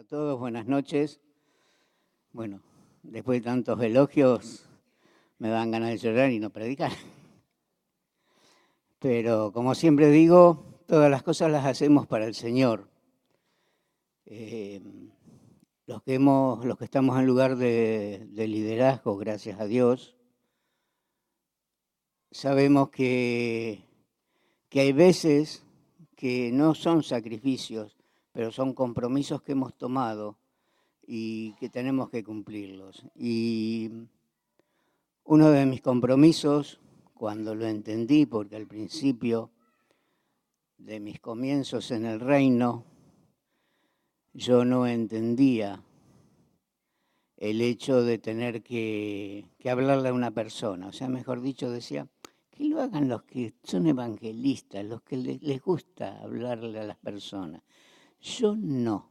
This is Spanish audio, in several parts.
A todos, buenas noches. Bueno, después de tantos elogios, me dan ganas de llorar y no predicar. Pero como siempre digo, todas las cosas las hacemos para el Señor. Los que estamos en lugar de liderazgo, gracias a Dios, sabemos que hay veces que no son sacrificios, pero son compromisos que hemos tomado y que tenemos que cumplirlos. Y uno de mis compromisos, cuando lo entendí, porque al principio de mis comienzos en el reino, yo no entendía el hecho de tener que hablarle a una persona. O sea, mejor dicho, decía, que lo hagan los que son evangelistas, los que les gusta hablarle a las personas. Yo no.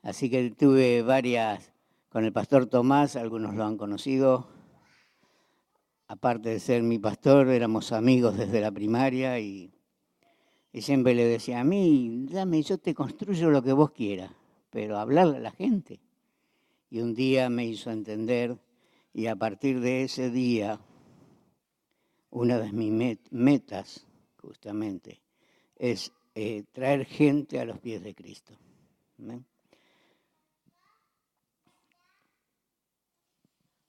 Así que tuve varias, con el pastor Tomás, algunos lo han conocido. Aparte de ser mi pastor, éramos amigos desde la primaria y siempre le decía, a mí, dame, yo te construyo lo que vos quieras, pero hablarle a la gente. Y un día me hizo entender y a partir de ese día, una de mis metas, justamente, es traer gente a los pies de Cristo. ¿Ven?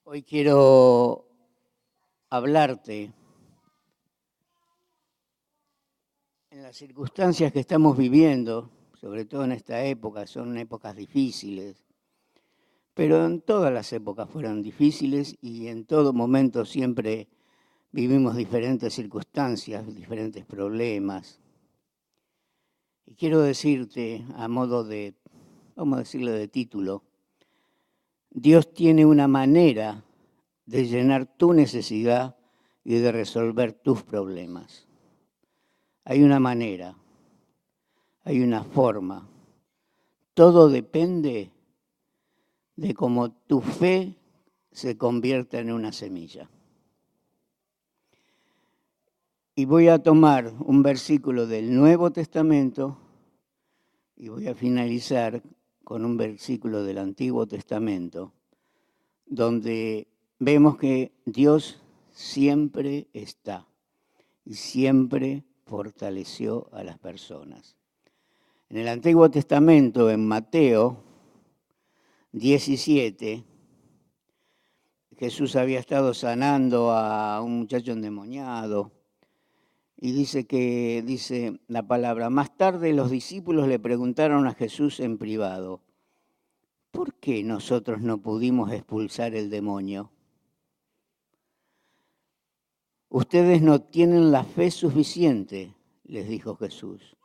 Hoy quiero hablarte en las circunstancias que estamos viviendo, sobre todo en esta época, son épocas difíciles, pero en todas las épocas fueron difíciles y en todo momento siempre vivimos diferentes circunstancias, diferentes problemas. Y quiero decirte, a modo de, vamos a decirle de título, Dios tiene una manera de llenar tu necesidad y de resolver tus problemas. Hay una manera, hay una forma. Todo depende de cómo tu fe se convierta en una semilla. Y voy a tomar un versículo del Nuevo Testamento y voy a finalizar con un versículo del Antiguo Testamento, donde vemos que Dios siempre está y siempre fortaleció a las personas. En el Antiguo Testamento, en Mateo 17, Jesús había estado sanando a un muchacho endemoniado y dice la palabra, más tarde los discípulos le preguntaron a Jesús en privado, ¿por qué nosotros no pudimos expulsar el demonio? Ustedes no tienen la fe suficiente, les dijo Jesús.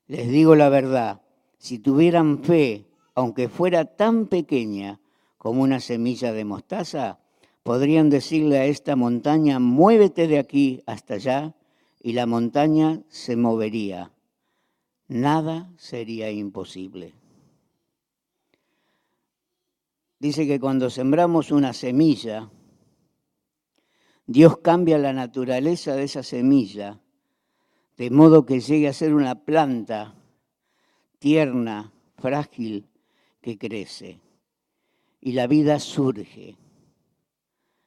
Les digo la verdad, si tuvieran fe, aunque fuera tan pequeña como una semilla de mostaza, podrían decirle a esta montaña, muévete de aquí hasta allá, y la montaña se movería. Nada sería imposible. Dice que cuando sembramos una semilla, Dios cambia la naturaleza de esa semilla, de modo que llegue a ser una planta tierna, frágil, que crece. Y la vida surge.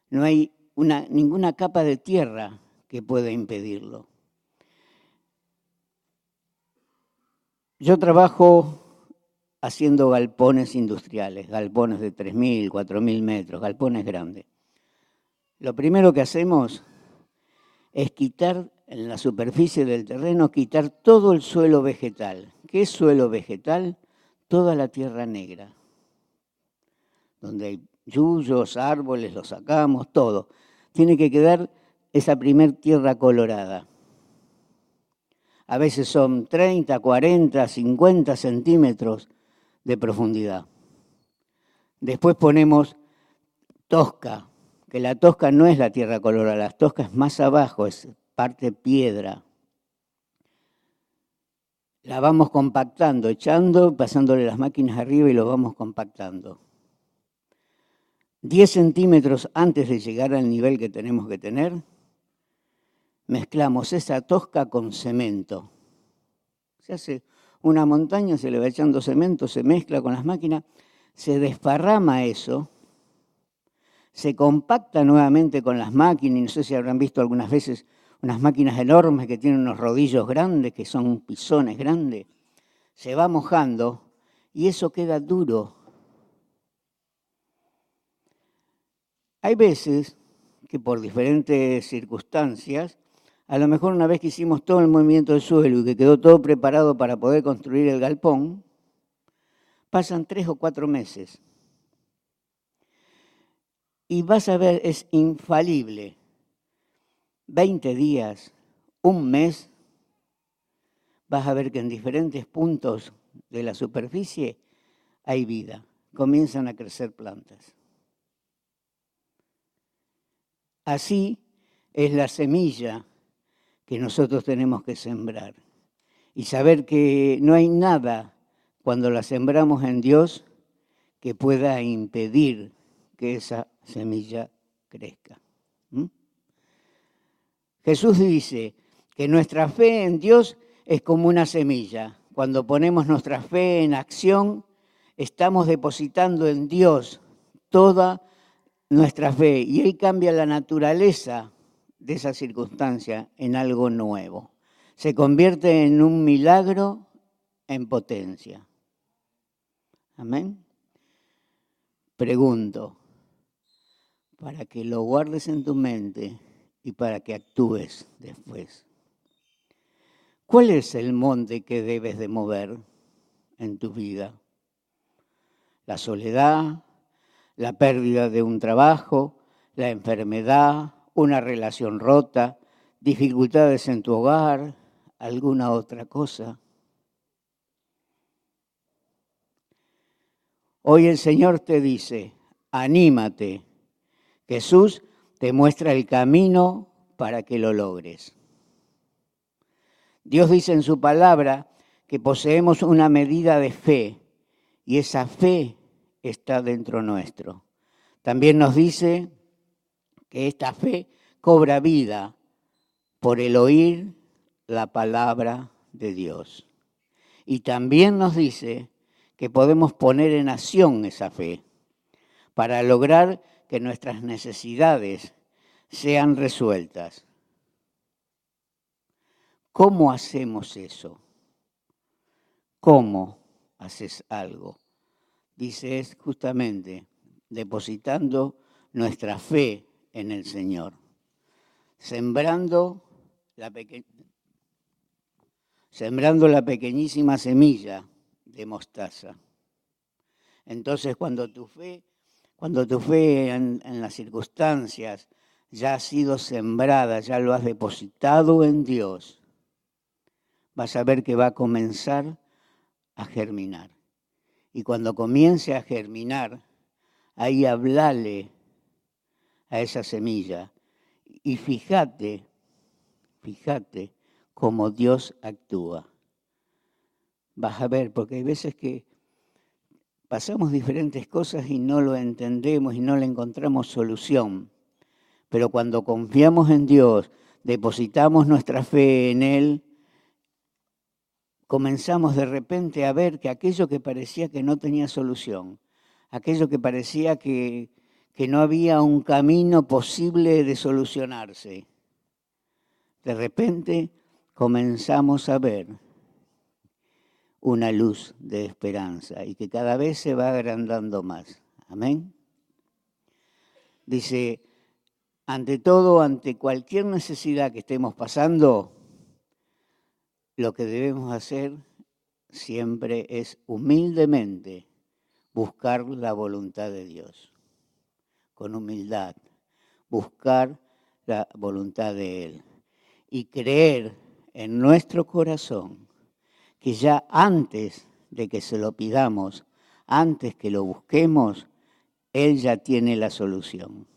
No hay ninguna capa de tierra que pueda impedirlo. Yo trabajo haciendo galpones industriales, galpones de 3.000, 4.000 metros, galpones grandes. Lo primero que hacemos es quitar en la superficie del terreno, quitar todo el suelo vegetal. ¿Qué es suelo vegetal? Toda la tierra negra, donde hay yuyos, árboles, los sacamos, todo. Tiene que quedar esa primer tierra colorada. A veces son 30, 40, 50 centímetros de profundidad. Después ponemos tosca, que la tosca no es la tierra colorada, la tosca es más abajo, es parte piedra. La vamos compactando, echando, pasándole las máquinas arriba y lo vamos compactando. 10 centímetros antes de llegar al nivel que tenemos que tener, mezclamos esa tosca con cemento. Se hace una montaña, se le va echando cemento, se mezcla con las máquinas, se desparrama eso, se compacta nuevamente con las máquinas, y no sé si habrán visto algunas veces unas máquinas enormes que tienen unos rodillos grandes, que son pisones grandes, se va mojando y eso queda duro. Hay veces que por diferentes circunstancias, a lo mejor una vez que hicimos todo el movimiento del suelo y que quedó todo preparado para poder construir el galpón, pasan 3 o 4 meses. Y vas a ver, es infalible. 20 días, un mes, vas a ver que en diferentes puntos de la superficie hay vida. Comienzan a crecer plantas. Así es la semilla que nosotros tenemos que sembrar. Y saber que no hay nada cuando la sembramos en Dios que pueda impedir que esa semilla crezca. Jesús dice que nuestra fe en Dios es como una semilla. Cuando ponemos nuestra fe en acción, estamos depositando en Dios toda nuestra fe y Él cambia la naturaleza de esa circunstancia en algo nuevo. Se convierte en un milagro en potencia. Amén. Pregunto, para que lo guardes en tu mente y para que actúes después. ¿Cuál es el monte que debes de mover en tu vida? La soledad, la pérdida de un trabajo, la enfermedad, una relación rota, dificultades en tu hogar, alguna otra cosa. Hoy el Señor te dice, anímate. Jesús te muestra el camino para que lo logres. Dios dice en su palabra que poseemos una medida de fe y esa fe está dentro nuestro. También nos dice que esta fe cobra vida por el oír la palabra de Dios. Y también nos dice que podemos poner en acción esa fe para lograr que nuestras necesidades sean resueltas. ¿Cómo hacemos eso? ¿Cómo haces algo? Dice, es justamente depositando nuestra fe en el Señor, sembrando la pequeñísima semilla de mostaza. Entonces, cuando tu fe en las circunstancias ya ha sido sembrada, ya lo has depositado en Dios, vas a ver que va a comenzar a germinar. Y cuando comience a germinar, ahí hablale a esa semilla. Y fíjate cómo Dios actúa. Vas a ver, porque hay veces que pasamos diferentes cosas y no lo entendemos y no le encontramos solución. Pero cuando confiamos en Dios, depositamos nuestra fe en Él, comenzamos de repente a ver que aquello que parecía que no tenía solución, aquello que parecía que no había un camino posible de solucionarse, de repente comenzamos a ver una luz de esperanza y que cada vez se va agrandando más. Amén. Dice, ante todo, ante cualquier necesidad que estemos pasando, lo que debemos hacer siempre es humildemente buscar la voluntad de Dios. Con humildad, buscar la voluntad de Él. Y creer en nuestro corazón que ya antes de que se lo pidamos, antes que lo busquemos, Él ya tiene la solución.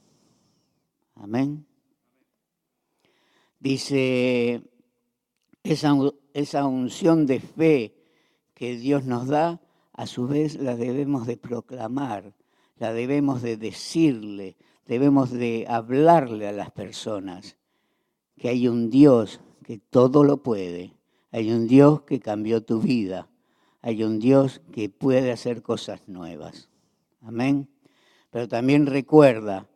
Amén. Dice, esa unción de fe que Dios nos da, a su vez la debemos de proclamar, la debemos de decirle, debemos de hablarle a las personas que hay un Dios que todo lo puede, hay un Dios que cambió tu vida, hay un Dios que puede hacer cosas nuevas. Amén. Pero también recuerda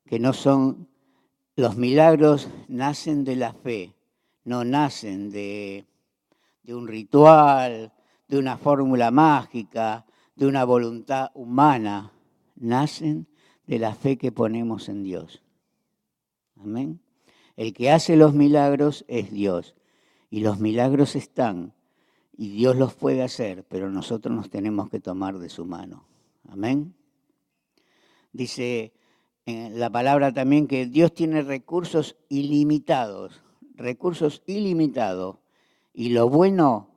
que los milagros nacen de la fe, no nacen de un ritual, de una fórmula mágica, de una voluntad humana. Nacen de la fe que ponemos en Dios. Amén. El que hace los milagros es Dios. Y los milagros están. Y Dios los puede hacer, pero nosotros nos tenemos que tomar de su mano. Amén. Dice en la palabra también que Dios tiene recursos ilimitados. Recursos ilimitados. Y lo bueno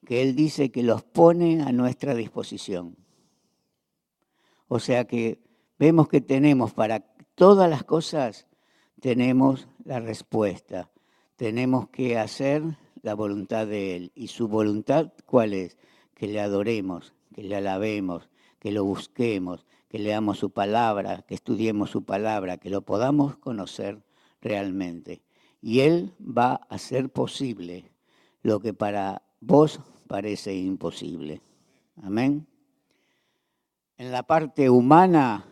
que Él dice que los pone a nuestra disposición. O sea que vemos que tenemos para todas las cosas, tenemos la respuesta. Tenemos que hacer la voluntad de Él. ¿Y su voluntad cuál es? Que le adoremos, que le alabemos, que lo busquemos, que leamos su palabra, que estudiemos su palabra, que lo podamos conocer realmente. Y Él va a hacer posible lo que para vos parece imposible. Amén. En la parte humana,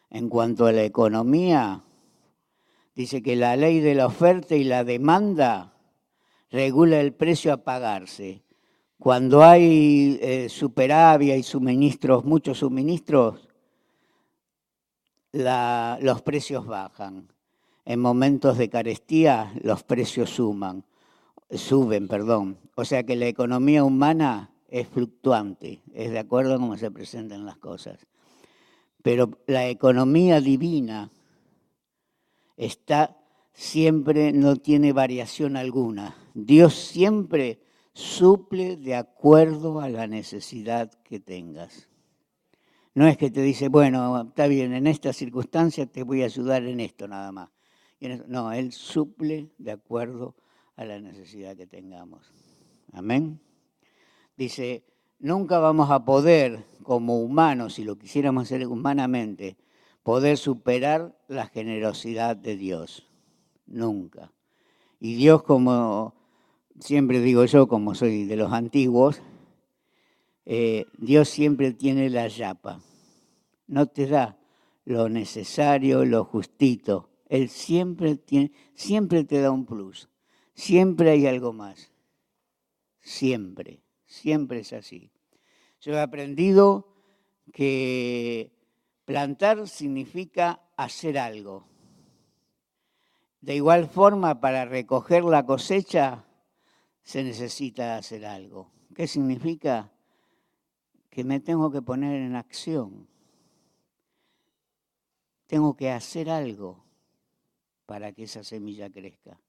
en cuanto a la economía, dice que la ley de la oferta y la demanda regula el precio a pagarse. Cuando hay superávit y suministros, muchos suministros, los precios bajan. En momentos de carestía, los precios suben. O sea que la economía humana es fluctuante, es de acuerdo a cómo se presentan las cosas. Pero la economía divina está siempre, no tiene variación alguna. Dios siempre suple de acuerdo a la necesidad que tengas. No es que te dice, bueno, está bien, en esta circunstancia te voy a ayudar en esto nada más. No, Él suple de acuerdo a la necesidad que tengamos. Amén. Dice, nunca vamos a poder, como humanos, si lo quisiéramos hacer humanamente, poder superar la generosidad de Dios. Nunca. Y Dios, como siempre digo yo, como soy de los antiguos, Dios siempre tiene la yapa. No te da lo necesario, lo justito. Él siempre te da un plus. Siempre hay algo más. Siempre es así. Yo he aprendido que plantar significa hacer algo. De igual forma, para recoger la cosecha se necesita hacer algo. ¿Qué significa? Que me tengo que poner en acción. Tengo que hacer algo para que esa semilla crezca.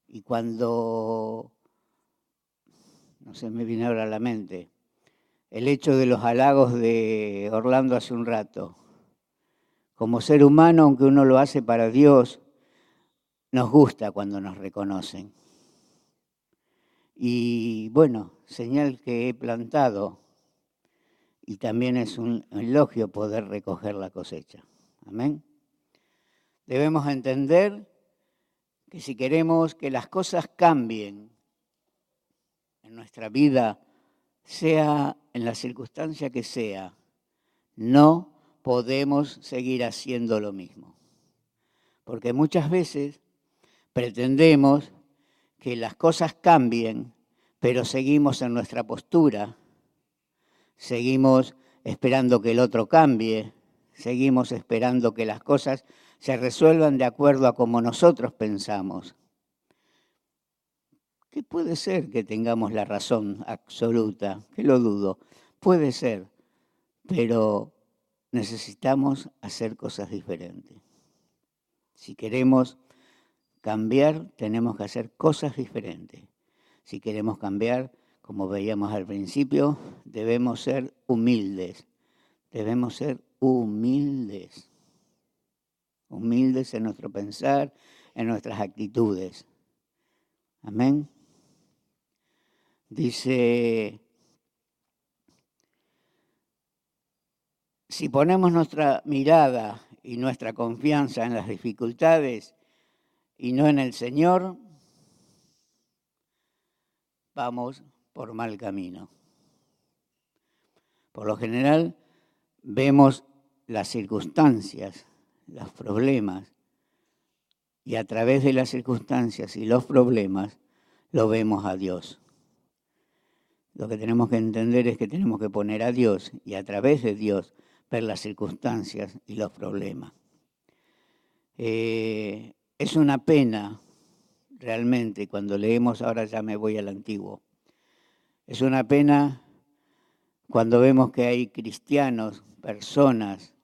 Y cuando, no sé, me viene ahora a la mente, el hecho de los halagos de Orlando hace un rato. Como ser humano, aunque uno lo hace para Dios, nos gusta cuando nos reconocen. Y bueno, señal que he plantado. Y también es un elogio poder recoger la cosecha. Amén. Debemos entender que si queremos que las cosas cambien en nuestra vida, sea en la circunstancia que sea, no podemos seguir haciendo lo mismo. Porque muchas veces pretendemos que las cosas cambien, pero seguimos en nuestra postura, seguimos esperando que el otro cambie, seguimos esperando que las cosas se resuelvan de acuerdo a como nosotros pensamos. Que puede ser que tengamos la razón absoluta, que lo dudo, puede ser, pero necesitamos hacer cosas diferentes. Si queremos cambiar, tenemos que hacer cosas diferentes. Si queremos cambiar, como veíamos al principio, debemos ser humildes. Debemos ser humildes. Humildes en nuestro pensar, en nuestras actitudes. Amén. Dice, si ponemos nuestra mirada y nuestra confianza en las dificultades y no en el Señor, vamos por mal camino. Por lo general vemos las circunstancias, los problemas, y a través de las circunstancias y los problemas lo vemos a Dios. Lo que tenemos que entender es que tenemos que poner a Dios y a través de Dios ver las circunstancias y los problemas. Es una pena realmente cuando leemos, ahora ya me voy al antiguo, es una pena cuando vemos que hay cristianos, personas,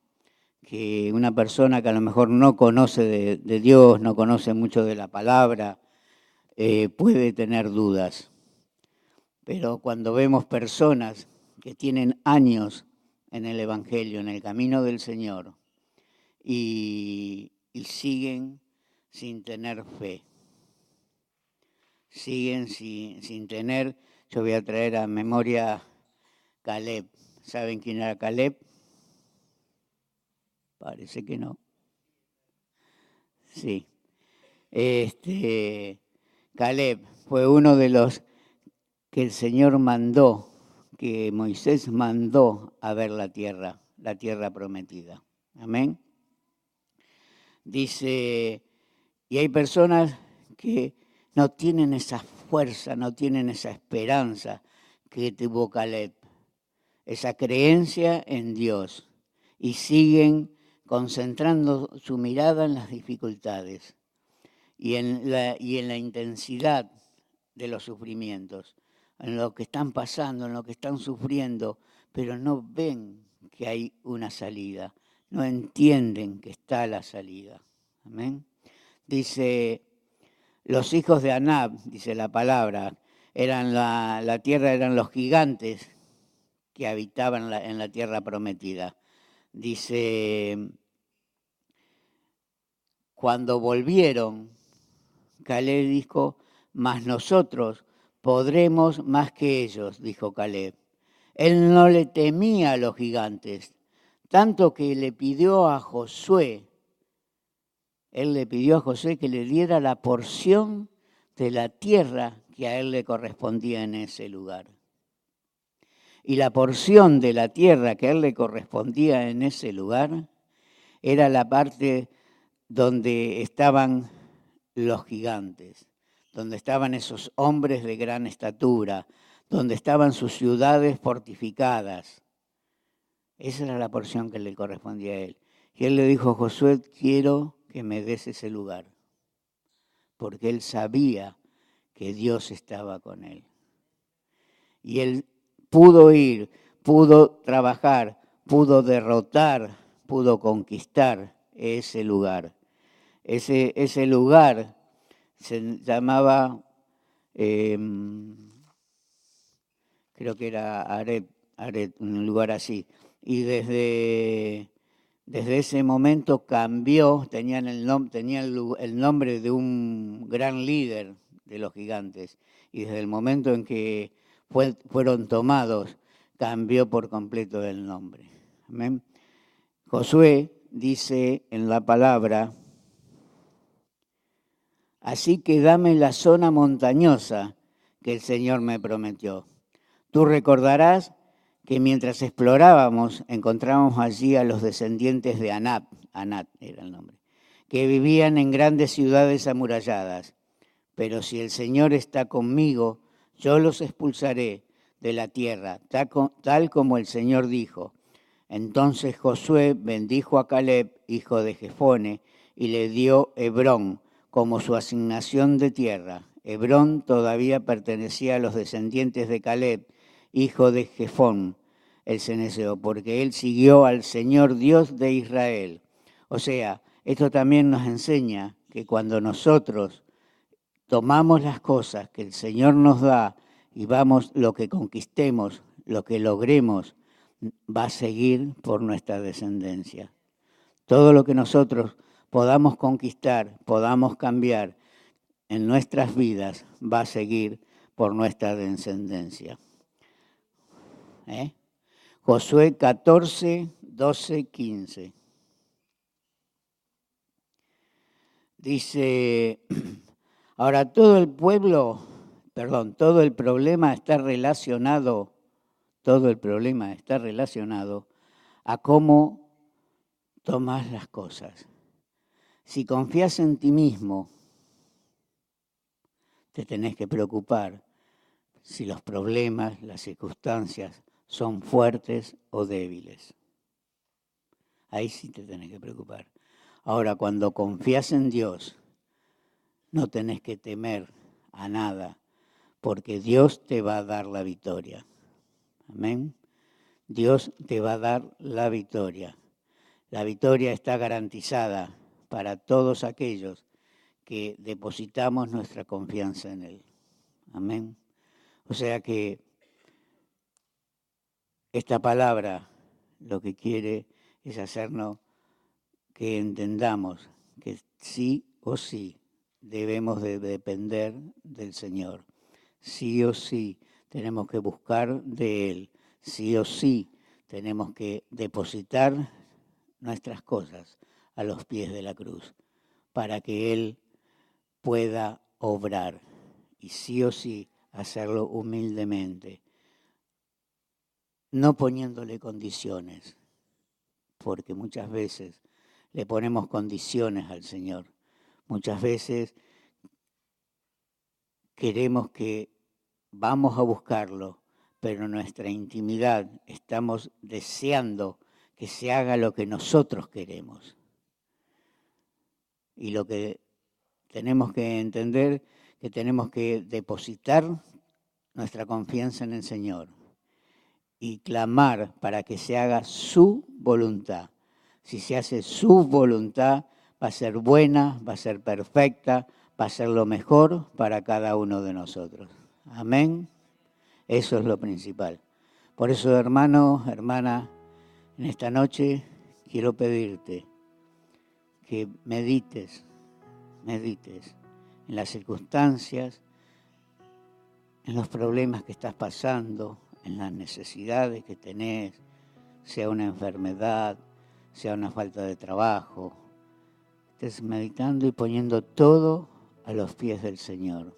que una persona que a lo mejor no conoce de Dios, no conoce mucho de la palabra, puede tener dudas. Pero cuando vemos personas que tienen años en el Evangelio, en el camino del Señor, y siguen sin tener fe, siguen sin tener, yo voy a traer a memoria Caleb. ¿Saben quién era Caleb? Parece que no. Sí. Caleb fue uno de los que el Señor mandó, que Moisés mandó a ver la tierra prometida. Amén. Dice, y hay personas que no tienen esa fuerza, no tienen esa esperanza que tuvo Caleb, esa creencia en Dios, y siguen concentrando su mirada en las dificultades y en la intensidad de los sufrimientos, en lo que están pasando, en lo que están sufriendo, pero no ven que hay una salida, no entienden que está la salida. Amén. Dice, los hijos de Anab, dice la palabra, eran la tierra, eran los gigantes que habitaban en la tierra prometida. Dice, cuando volvieron, Caleb dijo, mas nosotros podremos más que ellos, dijo Caleb. Él no le temía a los gigantes, tanto que le pidió a Josué, que le diera la porción de la tierra que a él le correspondía en ese lugar. Y la porción de la tierra que a él le correspondía en ese lugar era la parte donde estaban los gigantes, donde estaban esos hombres de gran estatura, donde estaban sus ciudades fortificadas. Esa era la porción que le correspondía a él. Y él le dijo, Josué, quiero que me des ese lugar, porque él sabía que Dios estaba con él. Y él pudo ir, pudo trabajar, pudo derrotar, pudo conquistar ese lugar. Ese lugar se llamaba, creo que era Aret, un lugar así. Y desde ese momento cambió, tenían el nombre de un gran líder de los gigantes. Y desde el momento en que fueron tomados, cambió por completo el nombre. Amén. Josué dice en la palabra, así que dame la zona montañosa que el Señor me prometió. Tú recordarás que mientras explorábamos encontramos allí a los descendientes de Anat era el nombre, que vivían en grandes ciudades amuralladas. Pero si el Señor está conmigo, yo los expulsaré de la tierra, tal como el Señor dijo. Entonces Josué bendijo a Caleb, hijo de Jefone, y le dio Hebrón como su asignación de tierra. Hebrón todavía pertenecía a los descendientes de Caleb, hijo de Jefón, el cenezeo, porque él siguió al Señor Dios de Israel. O sea, esto también nos enseña que cuando nosotros tomamos las cosas que el Señor nos da y vamos, lo que conquistemos, lo que logremos, va a seguir por nuestra descendencia. Todo lo que nosotros podamos conquistar, podamos cambiar en nuestras vidas, va a seguir por nuestra descendencia. Josué 14, 12, 15. Dice, ahora todo el pueblo todo el problema está relacionado a cómo tomas las cosas. Si confías en ti mismo, te tenés que preocupar si los problemas, las circunstancias son fuertes o débiles. Ahí sí te tenés que preocupar. Ahora, cuando confías en Dios, no tenés que temer a nada, porque Dios te va a dar la victoria. Amén. Dios te va a dar la victoria. La victoria está garantizada para todos aquellos que depositamos nuestra confianza en Él. Amén. O sea que esta palabra lo que quiere es hacernos que entendamos que sí o sí debemos de depender del Señor. Sí o sí tenemos que buscar de Él. Sí o sí tenemos que depositar nuestras cosas a los pies de la cruz para que Él pueda obrar. Y sí o sí hacerlo humildemente, no poniéndole condiciones, porque muchas veces le ponemos condiciones al Señor. Muchas veces queremos que vamos a buscarlo, pero en nuestra intimidad estamos deseando que se haga lo que nosotros queremos. Y lo que tenemos que entender, que tenemos que depositar nuestra confianza en el Señor y clamar para que se haga su voluntad. Si se hace su voluntad, va a ser buena, va a ser perfecta, va a ser lo mejor para cada uno de nosotros. Amén. Eso es lo principal. Por eso, hermano, hermana, en esta noche quiero pedirte que medites en las circunstancias, en los problemas que estás pasando, en las necesidades que tenés, sea una enfermedad, sea una falta de trabajo. Estés meditando y poniendo todo a los pies del Señor,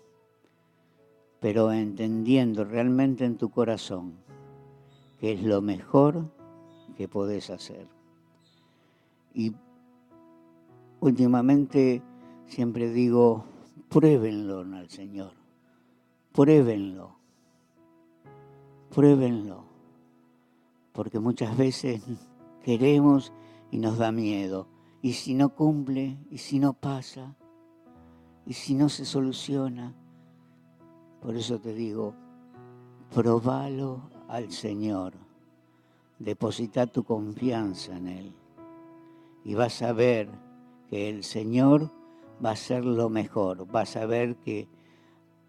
pero entendiendo realmente en tu corazón que es lo mejor que podés hacer. Y últimamente siempre digo, pruébenlo al Señor, pruébenlo, porque muchas veces queremos y nos da miedo. Y si no cumple, y si no pasa, y si no se soluciona. Por eso te digo, probalo al Señor, deposita tu confianza en Él y vas a ver que el Señor va a hacer lo mejor. Vas a ver que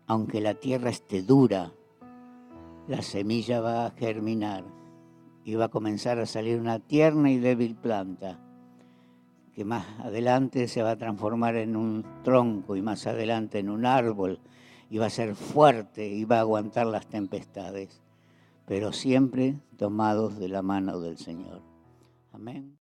aunque la tierra esté dura, la semilla va a germinar y va a comenzar a salir una tierna y débil planta que más adelante se va a transformar en un tronco y más adelante en un árbol y va a ser fuerte y va a aguantar las tempestades, pero siempre tomados de la mano del Señor. Amén.